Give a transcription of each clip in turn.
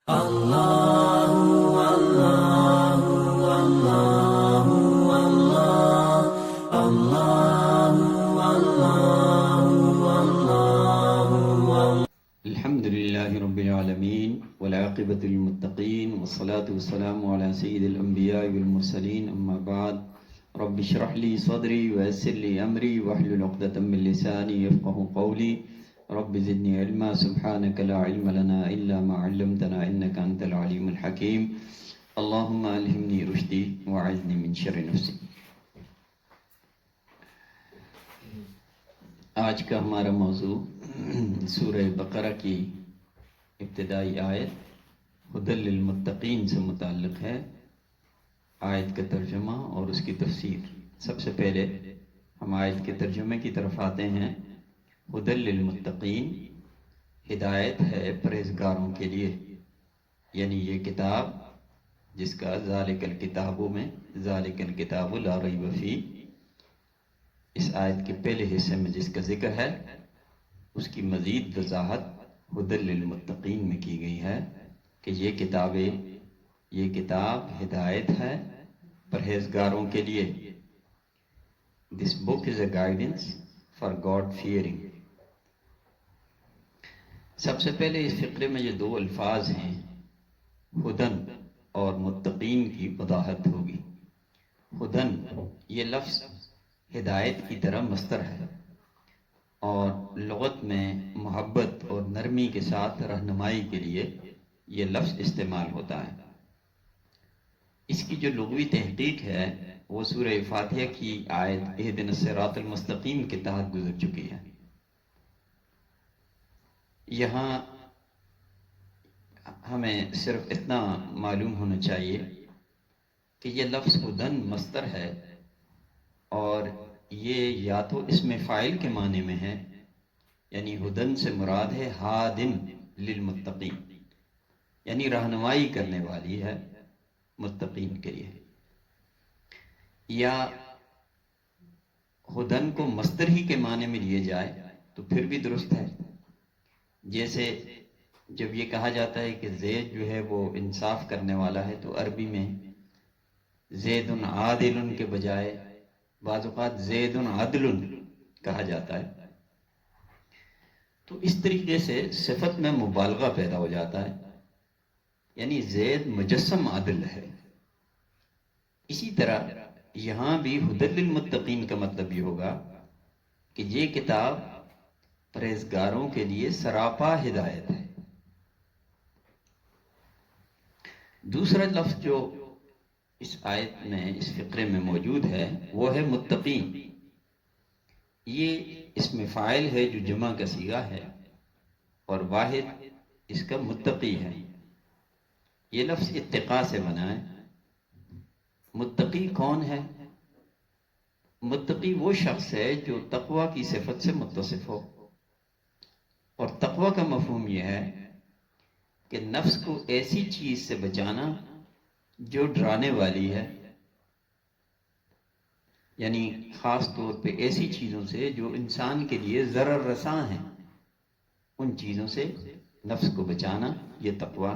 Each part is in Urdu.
الحمد لله رب العالمين والعاقبة للمتقين والصلاة والسلام على سيد الأنبياء والمرسلين أما بعد رب اشرح لي صدري ويسر لي أمري واحلل عقدة من لساني يفقه قولي رب زدني علما سبحانك لا علم لنا إلا ما علمتنا إنك أنت العليم الحكيم اللهم ألهمني رشدي وأعذني من شر نفسي. آج کا ہمارا موضوع سورہ بقرہ کی ابتدائی آیت ہدی للمتقین سے متعلق ہے. آیت کا ترجمہ اور اس کی تفسیر. سب سے پہلے ہم آیت کے ترجمے کی طرف آتے ہیں. ہدی للمتقین ہدایت ہے پرہیزگاروں کے لیے، یعنی یہ کتاب جس کا ذالک الکتاب میں ذالک الکتاب لا ریب فیہ، اس آیت کے پہلے حصے میں جس کا ذکر ہے اس کی مزید وضاحت ہدی للمتقین میں کی گئی ہے کہ یہ کتاب ہدایت ہے پرہیزگاروں کے لیے. دس بک از اے گائیڈنس فار گاڈ فیئرنگ. سب سے پہلے اس فقرے میں یہ دو الفاظ ہیں، ہدن اور متقین کی وضاحت ہوگی. ہدن یہ لفظ ہدایت کی طرح مصدر ہے اور لغت میں محبت اور نرمی کے ساتھ رہنمائی کے لیے یہ لفظ استعمال ہوتا ہے. اس کی جو لغوی تحقیق ہے وہ سورہ فاتحہ کی آیت اہدنا الصراط المستقیم کے تحت گزر چکی ہے. یہاں ہمیں صرف اتنا معلوم ہونا چاہیے کہ یہ لفظ ہدن مصدر ہے اور یہ یا تو اسم فاعل کے معنی میں ہے، یعنی ہدن سے مراد ہے ہادن للمتقین، یعنی رہنمائی کرنے والی ہے متقین کے لیے، یا ہدن کو مصدر ہی کے معنی میں لیے جائے تو پھر بھی درست ہے. جیسے جب یہ کہا جاتا ہے کہ زید جو ہے وہ انصاف کرنے والا ہے تو عربی میں زید عادل کے بجائے بعض اوقات زید عدل کہا جاتا ہے. تو اس طریقے سے صفت میں مبالغہ پیدا ہو جاتا ہے، یعنی زید مجسم عادل ہے. اسی طرح یہاں بھی ہدی للمتقین کا مطلب یہ ہوگا کہ یہ کتاب پرہیزگاروں کے لیے سراپا ہدایت ہے. دوسرا لفظ جو اس آیت میں اس فقرے میں موجود ہے وہ ہے متقین. یہ اسم فاعل ہے جو جمع کا صیغہ ہے اور واحد اس کا متقی ہے. یہ لفظ اتقاء سے بنا ہے. متقی کون ہے؟ متقی وہ شخص ہے جو تقوی کی صفت سے متصف ہو، اور تقوی کا مفہوم یہ ہے کہ نفس کو ایسی چیز سے بچانا جو ڈرانے والی ہے، یعنی خاص طور پہ ایسی چیزوں سے جو انسان کے لیے ضرر رساں ہیں، ان چیزوں سے نفس کو بچانا یہ تقوی.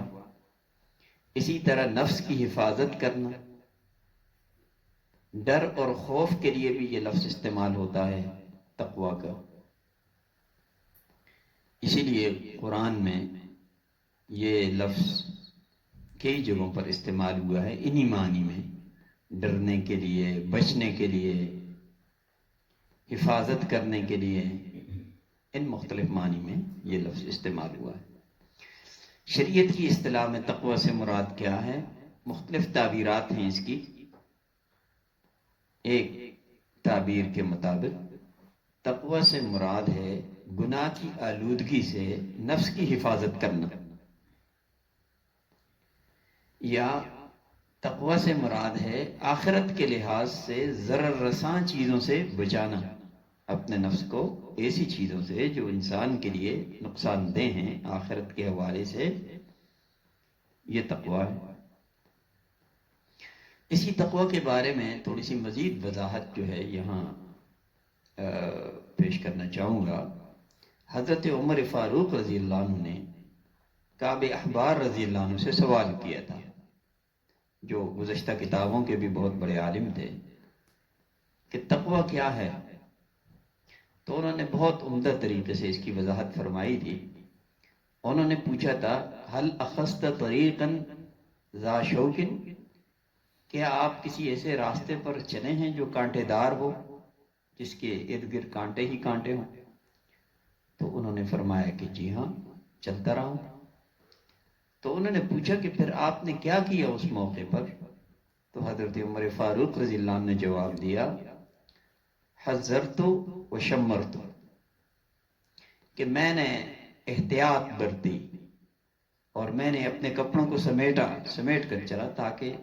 اسی طرح نفس کی حفاظت کرنا، ڈر اور خوف کے لیے بھی یہ لفظ استعمال ہوتا ہے تقوی کا. اسی لیے قرآن میں یہ لفظ کئی جگہوں پر استعمال ہوا ہے انہی معنی میں، ڈرنے کے لیے، بچنے کے لیے، حفاظت کرنے کے لیے، ان مختلف معنی میں یہ لفظ استعمال ہوا ہے. شریعت کی اصطلاح میں تقوی سے مراد کیا ہے؟ مختلف تعبیرات ہیں اس کی. ایک تعبیر کے مطابق تقوی سے مراد ہے گناہ کی آلودگی سے نفس کی حفاظت کرنا، یا تقوی سے مراد ہے آخرت کے لحاظ سے ضرر رساں چیزوں سے بچانا اپنے نفس کو، ایسی چیزوں سے جو انسان کے لیے نقصان دہ ہیں آخرت کے حوالے سے. یہ تقوی ہے. اسی تقوی کے بارے میں تھوڑی سی مزید وضاحت جو ہے یہاں پیش کرنا چاہوں گا. حضرت عمر فاروق رضی اللہ عنہ نے کعب احبار رضی اللہ عنہ سے سوال کیا تھا، جو گزشتہ کتابوں کے بھی بہت بڑے عالم تھے، کہ تقوی کیا ہے؟ تو انہوں نے بہت عمدہ طریقے سے اس کی وضاحت فرمائی تھی۔ انہوں نے پوچھا تھا هل اخذت طریقا ذا شوک، کیا آپ کسی ایسے راستے پر چلے ہیں جو کانٹے دار ہو، جس کے ارد گرد کانٹے ہی کانٹے ہوں؟ تو انہوں نے فرمایا کہ جی ہاں، چلتا رہا ہوں۔ تو انہوں نے پوچھا کہ پھر آپ نے کیا کیا اس موقع پر؟ تو حضرت عمر فاروق رضی اللہ عنہ نے جواب دیا، حذرت و شمرت، کہ میں نے احتیاط برتی اور میں نے اپنے کپڑوں کو سمیٹ کر چلا تاکہ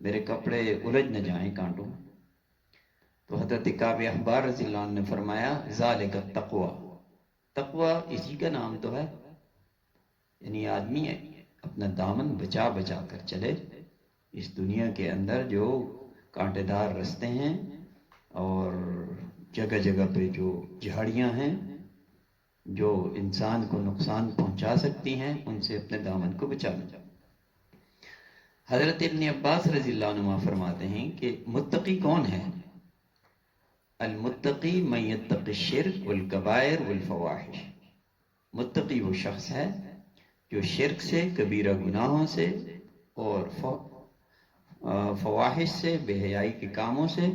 میرے کپڑے الجھ نہ جائیں کانٹوں۔ تو حضرت کعب احبار رضی اللہ عنہ نے فرمایا، ذالک التقوی، تقوی اسی کا نام تو ہے، یعنی آدمی اپنا دامن بچا بچا کر چلے۔ اس دنیا کے اندر جو کانٹے دار رستے ہیں اور جگہ جگہ پہ جو جھاڑیاں ہیں جو انسان کو نقصان پہنچا سکتی ہیں، ان سے اپنے دامن کو بچانا۔ حضرت ابن عباس رضی اللہ عنہ فرماتے ہیں کہ متقی کون ہے؟ المتقی من یتقی الشرک والکبائر والفواحش، متقی وہ شخص ہے جو شرک سے، کبیرہ گناہوں سے اور فواحش سے، بے حیائی کے کاموں سے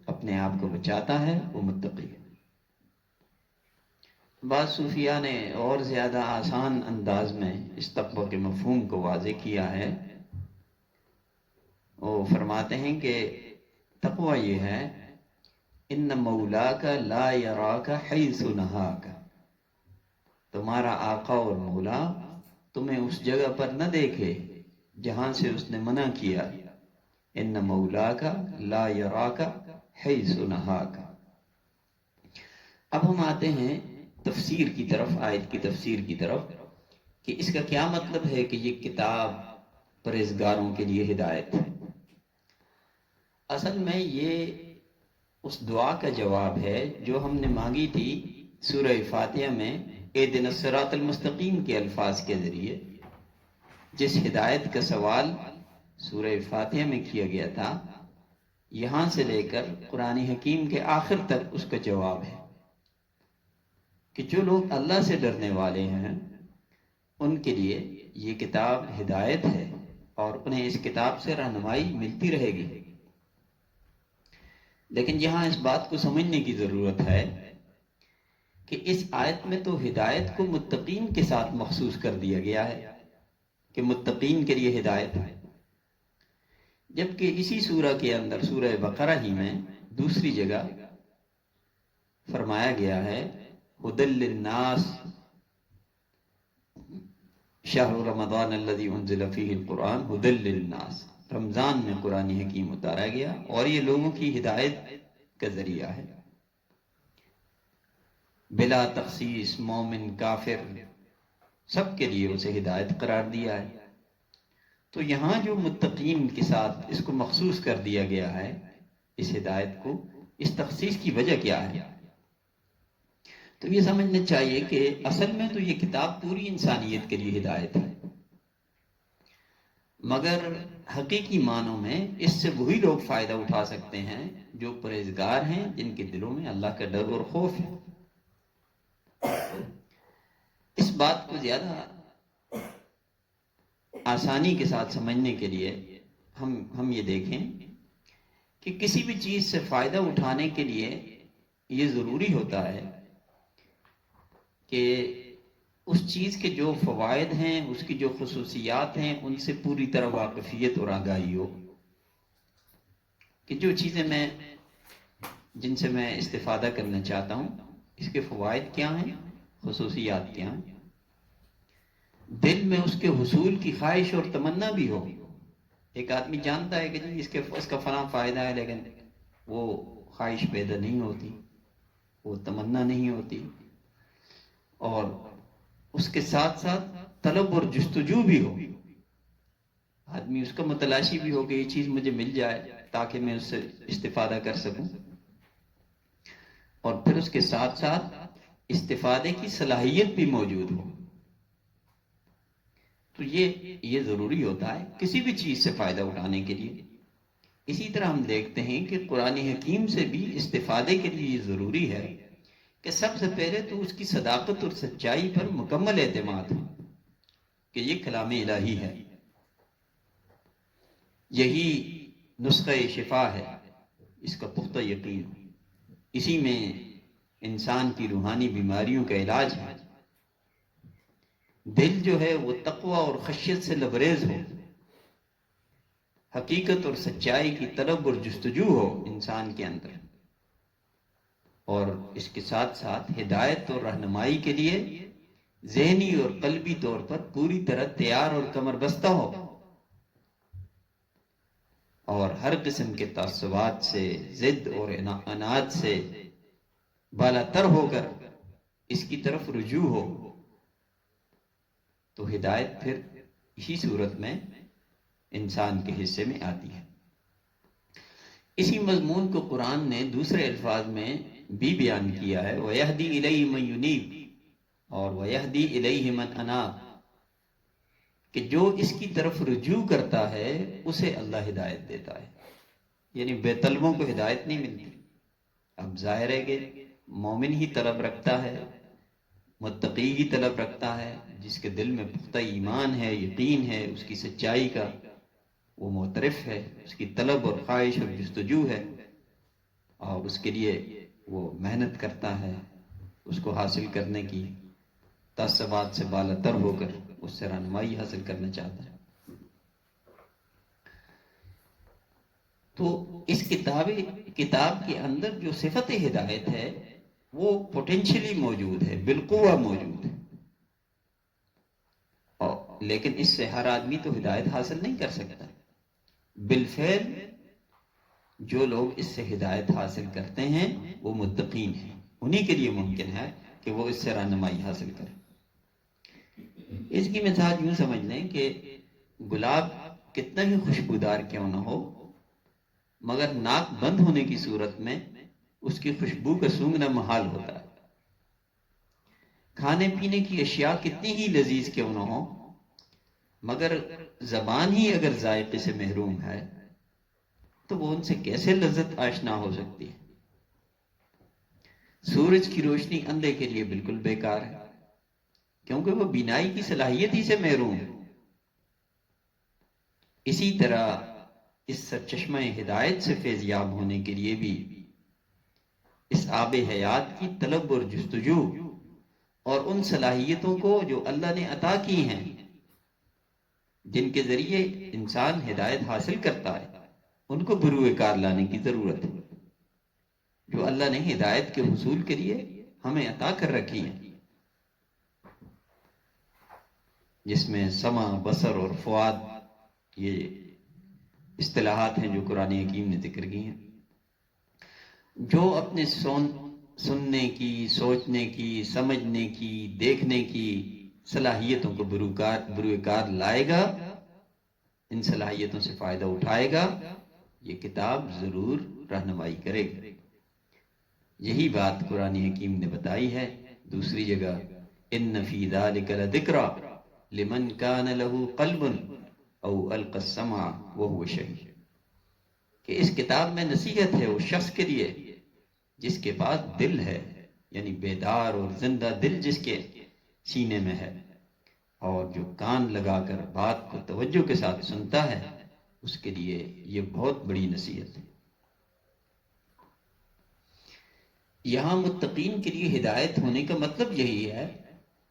اپنے آپ کو بچاتا ہے، وہ متقی ہے۔ بعض صوفیاء نے اور زیادہ آسان انداز میں اس تقوی کے مفہوم کو واضح کیا ہے۔ وہ فرماتے ہیں کہ تقوی یہ ہے، ان مولاک لا یراک حیث نہاک، تمہارا آقا اور مولا تمہیں اس جگہ پر نہ دیکھے جہاں سے اس نے منع کیا، ان مولاک لا یراک حیث نہاک۔ اب ہم آتے ہیں تفسیر کی طرف، آیت کی تفسیر کی طرف، کہ اس کا کیا مطلب ہے کہ یہ کتاب پرہیزگاروں کے لیے ہدایت ہے۔ اصل میں یہ اس دعا کا جواب ہے جو ہم نے مانگی تھی سورہ فاتحہ میں، اہدنا الصراط المستقیم کے الفاظ کے ذریعے۔ جس ہدایت کا سوال سورہ فاتحہ میں کیا گیا تھا، یہاں سے لے کر قرآن حکیم کے آخر تک اس کا جواب ہے کہ جو لوگ اللہ سے ڈرنے والے ہیں ان کے لیے یہ کتاب ہدایت ہے اور انہیں اس کتاب سے رہنمائی ملتی رہے گی۔ لیکن یہاں اس بات کو سمجھنے کی ضرورت ہے کہ اس آیت میں تو ہدایت کو متقین کے ساتھ مخصوص کر دیا گیا ہے کہ متقین کے لیے ہدایت ہے، جبکہ اسی سورہ کے اندر، سورہ بقرہ ہی میں دوسری جگہ فرمایا گیا ہے، ھدی للناس شہر رمضان الذی انزل فیہ القرآن ھدی للناس، رمضان میں قرآن حکیم اتارا گیا اور یہ لوگوں کی ہدایت کا ذریعہ ہے، بلا تخصیص، مومن کافر سب کے لیے اسے ہدایت قرار دیا ہے۔ تو یہاں جو متقین کے ساتھ اس کو مخصوص کر دیا گیا ہے، اس ہدایت کو، اس تخصیص کی وجہ کیا ہے؟ تو یہ سمجھنا چاہیے کہ اصل میں تو یہ کتاب پوری انسانیت کے لیے ہدایت ہے، مگر حقیقی معنوں میں اس سے وہی لوگ فائدہ اٹھا سکتے ہیں جو پرہیزگار ہیں، جن کے دلوں میں اللہ کا ڈر اور خوف ہے۔ اس بات کو زیادہ آسانی کے ساتھ سمجھنے کے لیے ہم یہ دیکھیں کہ کسی بھی چیز سے فائدہ اٹھانے کے لیے یہ ضروری ہوتا ہے کہ اس چیز کے جو فوائد ہیں، اس کی جو خصوصیات ہیں، ان سے پوری طرح واقفیت اور آگاہی ہو، کہ جو چیزیں جن سے میں استفادہ کرنا چاہتا ہوں، اس کے فوائد کیا ہیں، خصوصیات کیا ہیں، دل میں اس کے حصول کی خواہش اور تمنا بھی ہو۔ ایک آدمی جانتا ہے کہ جی اس کا فلاں فائدہ ہے، لیکن وہ خواہش پیدا نہیں ہوتی، وہ تمنا نہیں ہوتی، اور اس کے ساتھ ساتھ طلب اور جستجو بھی ہو، آدمی اس کا متلاشی بھی ہو کہ یہ چیز مجھے مل جائے تاکہ میں اس سے استفادہ کر سکوں، اور پھر اس کے ساتھ ساتھ استفادے کی صلاحیت بھی موجود ہو۔ تو یہ ضروری ہوتا ہے کسی بھی چیز سے فائدہ اٹھانے کے لیے۔ اسی طرح ہم دیکھتے ہیں کہ قرآن حکیم سے بھی استفادے کے لیے یہ ضروری ہے کہ سب سے پہلے تو اس کی صداقت اور سچائی پر مکمل اعتماد ہو کہ یہ کلام الہی ہے، یہی نسخہ شفا ہے، اس کا پختہ یقین ہو، اسی میں انسان کی روحانی بیماریوں کا علاج ہے، دل جو ہے وہ تقوی اور خشیت سے لبریز ہو، حقیقت اور سچائی کی طلب اور جستجو ہو انسان کے اندر، اور اس کے ساتھ ساتھ ہدایت اور رہنمائی کے لیے ذہنی اور قلبی طور پر پوری طرح تیار اور کمر بستہ ہو، اور ہر قسم کے تعصبات سے، ضد اور عناد سے بالا تر ہو کر اس کی طرف رجوع ہو، تو ہدایت پھر اسی صورت میں انسان کے حصے میں آتی ہے۔ اسی مضمون کو قرآن نے دوسرے الفاظ میں بھی بیان کیا ہے، وَيَهْدِي إِلَيْهِ مَن يُنِيبُ اور وَيَهْدِي إِلَيْهِ مَنْ أَنَابَ، کہ جو اس کی طرف رجوع کرتا ہے اسے اللہ ہدایت دیتا ہے، یعنی بے طلبوں کو ہدایت نہیں ملتی۔ اب ظاہر ہے کہ مومن ہی طلب رکھتا ہے، متقی ہی طلب رکھتا ہے، جس کے دل میں پختہ ایمان ہے، یقین ہے اس کی سچائی کا، وہ معترف ہے، اس کی طلب اور خواہش اور جستجو ہے، اور اس کے لیے وہ محنت کرتا ہے اس کو حاصل کرنے کی، تعصبات سے بالا تر ہو کر اس سے رہنمائی حاصل کرنا چاہتا ہے۔ تو اس کتاب کے اندر جو صفت ہدایت ہے وہ پوٹینشلی موجود ہے، بالقوہ موجود ہے، لیکن اس سے ہر آدمی تو ہدایت حاصل نہیں کر سکتا۔ بالفعل جو لوگ اس سے ہدایت حاصل کرتے ہیں وہ متقین ہیں، انہی کے لیے ممکن ہے کہ وہ اس سے رہنمائی حاصل کریں۔ اس کی مثال یوں سمجھ لیں کہ گلاب کتنا ہی خوشبودار کیوں نہ ہو، مگر ناک بند ہونے کی صورت میں اس کی خوشبو کا سونگھنا محال ہوتا ہے۔ کھانے پینے کی اشیاء کتنی ہی لذیذ کیوں نہ ہو، مگر زبان ہی اگر ذائقے سے محروم ہے تو وہ ان سے کیسے لذت آشنا ہو سکتی ہے۔ سورج کی روشنی اندھے کے لیے بالکل بیکار ہے، کیونکہ وہ بینائی کی صلاحیت ہی سے محروم ہے۔ اسی طرح اس سرچشمہ ہدایت سے فیض یاب ہونے کے لیے بھی اس آب حیات کی طلب اور جستجو اور ان صلاحیتوں کو جو اللہ نے عطا کی ہیں، جن کے ذریعے انسان ہدایت حاصل کرتا ہے، ان کو بروئے کار لانے کی ضرورت ہے، جو اللہ نے ہدایت کے حصول کے لیے ہمیں عطا کر رکھی ہیں، جس میں سمع، بصر اور فؤاد یہ اصطلاحات ہیں جو قرآن حکیم نے ذکر کی ہیں۔ جو اپنے سننے کی، سوچنے کی، سمجھنے کی، دیکھنے کی صلاحیتوں کو بروئے کار لائے گا، ان صلاحیتوں سے فائدہ اٹھائے گا، یہ کتاب ضرور رہنمائی کرے گی۔ یہی بات قرآن حکیم نے بتائی ہے دوسری جگہ، ان فی ذلک لذکری لمن کان لہ قلب او القی السمع وہو شہید، کہ اس کتاب میں نصیحت ہے اس شخص کے لیے جس کے پاس دل ہے، یعنی بیدار اور زندہ دل جس کے سینے میں ہے، اور جو کان لگا کر بات کو توجہ کے ساتھ سنتا ہے، اس کے لیے یہ بہت بڑی نصیحت ہے۔ یہاں متقین کے لیے ہدایت ہونے کا مطلب یہی ہے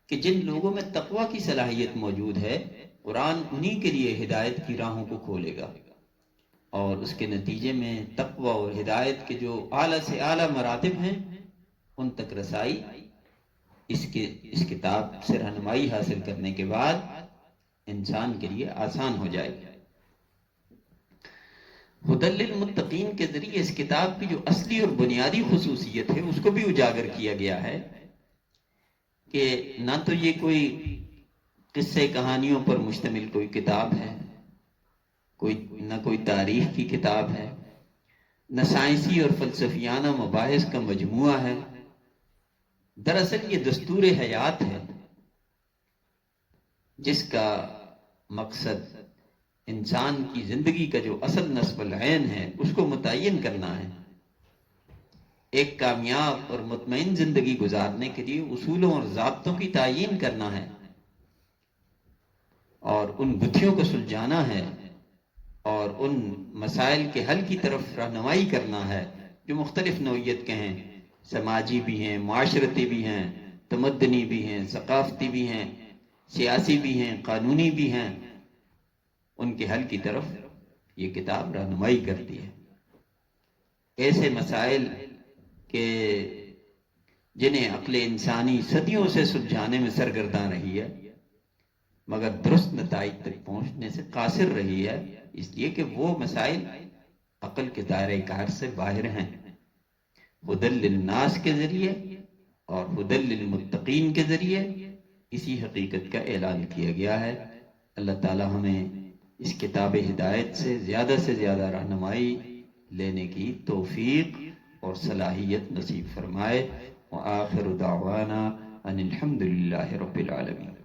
کہ جن لوگوں میں تقوی کی صلاحیت موجود ہے، قرآن انہی کے لیے ہدایت کی راہوں کو کھولے گا، اور اس کے نتیجے میں تقوی اور ہدایت کے جو اعلیٰ سے اعلیٰ مراتب ہیں ان تک رسائی اس کتاب سے رہنمائی حاصل کرنے کے بعد انسان کے لیے آسان ہو جائے گی۔ ہدی للمتقین کے ذریعے اس کتاب کی جو اصلی اور بنیادی خصوصیت ہے اس کو بھی اجاگر کیا گیا ہے کہ نہ تو یہ کوئی قصے کہانیوں پر مشتمل کوئی کتاب ہے، نہ کوئی تاریخ کی کتاب ہے، نہ سائنسی اور فلسفیانہ مباحث کا مجموعہ ہے، دراصل یہ دستور حیات ہے جس کا مقصد، انسان کی زندگی کا جو اصل نصب العین ہے اس کو متعین کرنا ہے۔ ایک کامیاب اور مطمئن زندگی گزارنے کے لیے اصولوں اور ضابطوں کی تعیین کرنا ہے، اور ان گتھیوں کو سلجھانا ہے، اور ان مسائل کے حل کی طرف رہنمائی کرنا ہے جو مختلف نوعیت کے ہیں، سماجی بھی ہیں، معاشرتی بھی ہیں، تمدنی بھی ہیں، ثقافتی بھی ہیں، سیاسی بھی ہیں، قانونی بھی ہیں۔ ان کے حل کی طرف یہ کتاب رہنمائی کرتی ہے۔ ایسے مسائل کہ جنہیں عقل انسانی صدیوں سے سلجھانے میں سرگرداں رہی ہے، مگر درست نتائج تک پہنچنے سے قاصر رہی ہے، اس لیے کہ وہ مسائل عقل کے دائرۂ کار سے باہر ہیں۔ ہدی للناس کے ذریعے اور ہدی للمتقین کے ذریعے اسی حقیقت کا اعلان کیا گیا ہے۔ اللہ تعالی ہمیں اس کتاب ہدایت سے زیادہ رہنمائی لینے کی توفیق اور صلاحیت نصیب فرمائے۔ وآخر دعوانا ان الحمد للہ رب العالمین۔